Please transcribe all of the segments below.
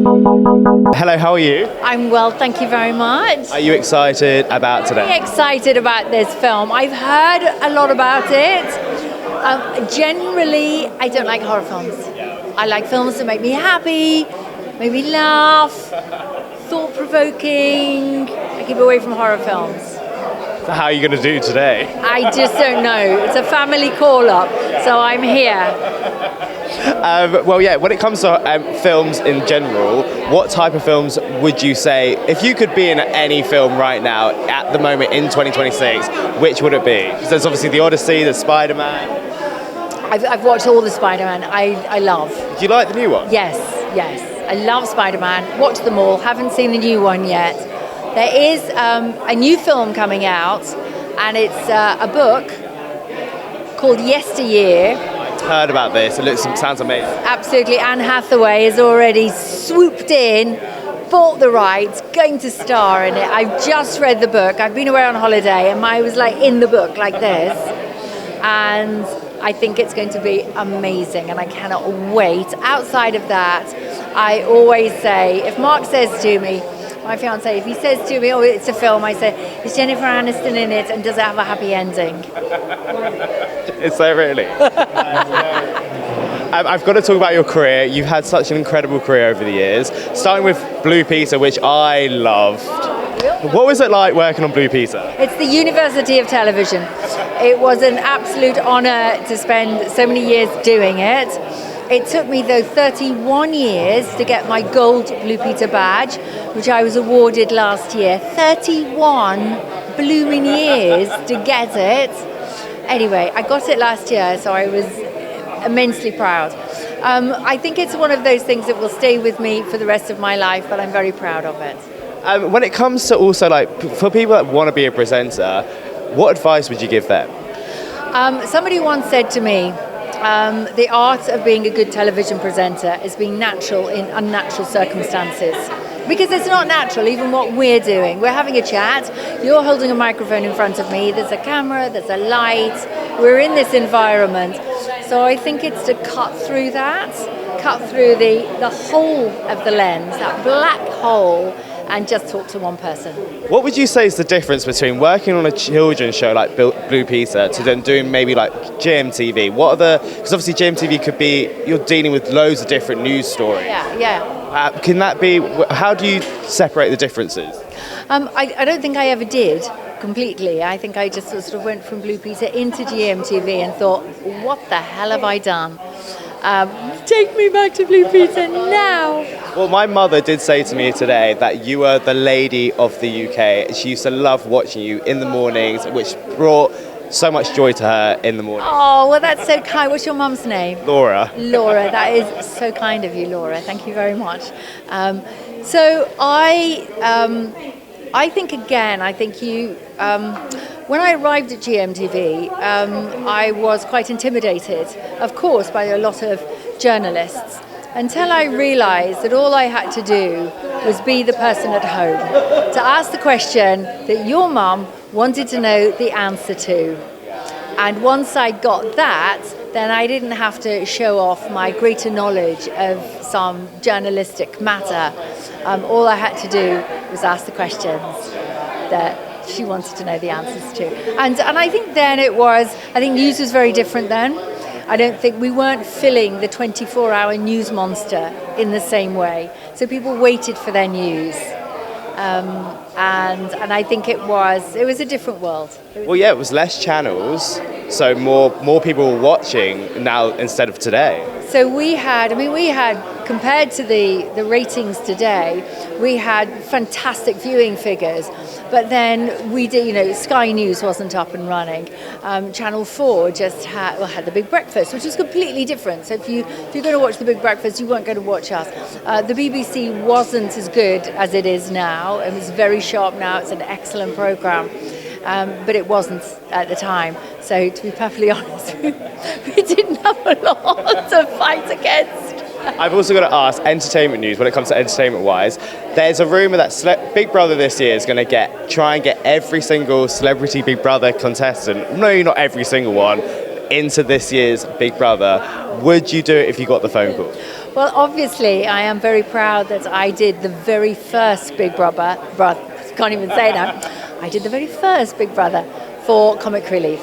Hello, how are you? I'm well, thank you very much. Are you excited about Very today? excited about this film. I've heard a lot about it. Generally, I don't like horror films. I like films that make me happy, make me laugh, thought-provoking. I keep away from horror films. So how are you going to do today? I just don't know. It's a family call-up, so I'm here. When it comes to films in general, what type of films would you say, if you could be in any film right now, at the moment in 2026, which would it be? 'Cause there's obviously The Odyssey, there's Spider-Man. I've watched all the Spider-Man. I love. Do you like the new one? Yes. I love Spider-Man. Watched them all. Haven't seen the new one yet. There is a new film coming out, and it's a book called Yesteryear. Heard about this. It sounds amazing. Absolutely. Anne Hathaway has already swooped in, bought the rights, going to star in it. I've just read the book. I've been away on holiday, and I was like in the book like this. And I think it's going to be amazing, and I cannot wait. Outside of that, I always say, if Mark says to me, my fiance, if he says to me, oh, it's a film, I say, is Jennifer Aniston in it, and does it have a happy ending? Is there really? I've got to talk about your career. You've had such an incredible career over the years, starting with Blue Peter, which I loved. What was it like working on Blue Peter? It's the University of Television. It was an absolute honour to spend so many years doing it. It took me, though, 31 years to get my gold Blue Peter badge, which I was awarded last year. 31 blooming years to get it. Anyway, I got it last year, so I was immensely proud. I think it's one of those things that will stay with me for the rest of my life, but I'm very proud of it. When it comes to also, for people that want to be a presenter, what advice would you give them? Somebody once said to me, the art of being a good television presenter is being natural in unnatural circumstances. Because it's not natural, even what we're doing. We're having a chat, you're holding a microphone in front of me, there's a camera, there's a light, we're in this environment. So I think it's to cut through that, cut through the hole of the lens, that black hole, and just talk to one person. What would you say is the difference between working on a children's show like Blue Peter to then doing maybe like GMTV? Because obviously GMTV could be, you're dealing with loads of different news stories. Yeah. Can that be, how do you separate the differences? I don't think I ever did completely. I think I just sort of went from Blue Peter into GMTV and thought, what the hell have I done? Take me back to Blue Peter now. Well, my mother did say to me today that you were the lady of the UK. She used to love watching you in the mornings, which brought so much joy to her in the morning. Oh, well, that's so kind. What's your mum's name? Laura. Laura, that is so kind of you, Laura. Thank you very much. So I think you, when I arrived at GMTV, I was quite intimidated, of course, by a lot of journalists, until I realised that all I had to do was be the person at home, to ask the question that your mum wanted to know the answer to. And once I got that, then I didn't have to show off my greater knowledge of some journalistic matter. All I had to do was ask the questions that she wanted to know the answers to. And I think then I think news was very different then. I don't think we weren't filling the 24-hour news monster in the same way. So people waited for their news. And I think it was a different world. Well, yeah, it was less channels, so more people were watching now instead of today. So we had, compared to the ratings today, we had fantastic viewing figures. But then we did, Sky News wasn't up and running. Channel 4 just had the Big Breakfast, which was completely different. So if you're going to watch the Big Breakfast, you weren't going to watch us. The BBC wasn't as good as it is now. It was very sharp now. It's an excellent programme. But it wasn't at the time. So to be perfectly honest, we didn't have a lot to fight against. I've also got to ask, entertainment news, when it comes to entertainment-wise, there's a rumour that Big Brother this year is going to try and get every single celebrity Big Brother contestant, no, not every single one, into this year's Big Brother. Would you do it if you got the phone call? Well, obviously, I am very proud that I did the very first Big Brother, can't even say that. I did the very first Big Brother for Comic Relief.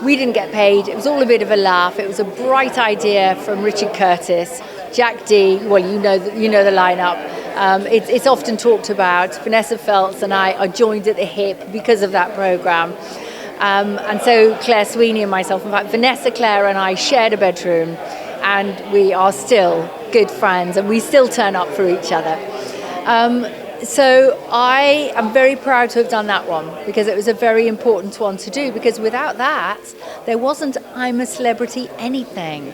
We didn't get paid. It was all a bit of a laugh. It was a bright idea from Richard Curtis, Jack D. Well, you know the lineup. It's often talked about. Vanessa Feltz and I are joined at the hip because of that program. And so Claire Sweeney and myself, in fact, Vanessa, Claire and I shared a bedroom, and we are still good friends, and we still turn up for each other. So I am very proud to have done that one, because it was a very important one to do, because without that, there wasn't I'm a Celebrity anything.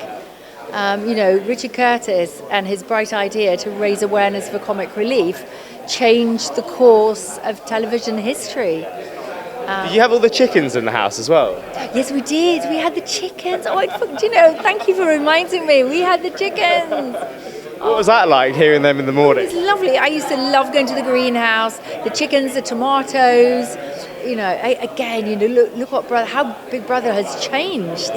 Richard Curtis and his bright idea to raise awareness for Comic Relief changed the course of television history. Did you have all the chickens in the house as well? Yes, we did. We had the chickens. Thank you for reminding me. We had the chickens. What was that like, hearing them in the morning? It was lovely. I used to love going to the greenhouse, the chickens, the tomatoes. Look how Big Brother has changed.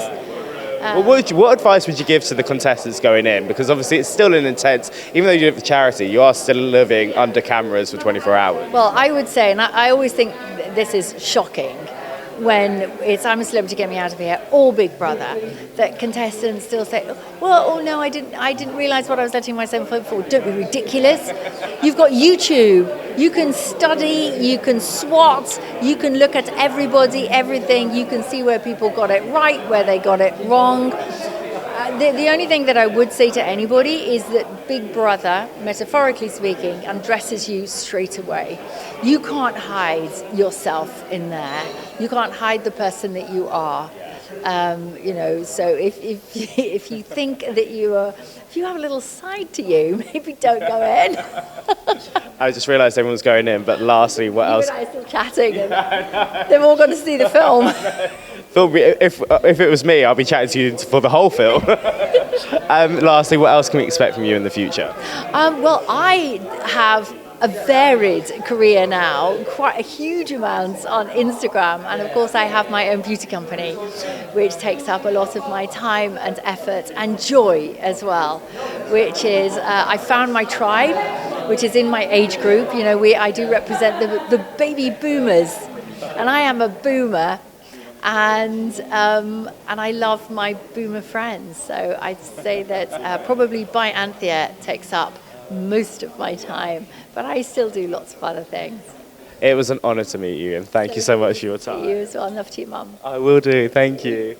What advice would you give to the contestants going in? Because obviously it's still an intense, even though you do it for charity, you are still living under cameras for 24 hours. Well, I would say, and I always think this is shocking, when it's I'm a Celebrity, get me out of here, or Big Brother, that contestants still say, no, I didn't realise what I was letting myself in for. Don't be ridiculous. You've got YouTube. You can study, you can SWOT, you can look at everybody, everything. You can see where people got it right, where they got it wrong. The only thing that I would say to anybody is that Big Brother, metaphorically speaking, undresses you straight away. You can't hide yourself in there. You can't hide the person that you are. So if you think that if you have a little side to you, maybe don't go in. I just realised everyone's going in, but lastly, what else? You and I are still chatting, and they've all got to see the film. If it was me, I'd be chatting to you for the whole film. Lastly, what else can we expect from you in the future? Well, I have a varied career now, quite a huge amount on Instagram, and of course I have my own beauty company, which takes up a lot of my time and effort and joy as well, which is I found my tribe, which is in my age group. I do represent the baby boomers, and I am a boomer. And I love my boomer friends, so I'd say that probably by Anthea takes up most of my time, but I still do lots of other things. It was an honour to meet you, and thank you so much for your time. You as well. Love to you, Mum. I will do. Thank you.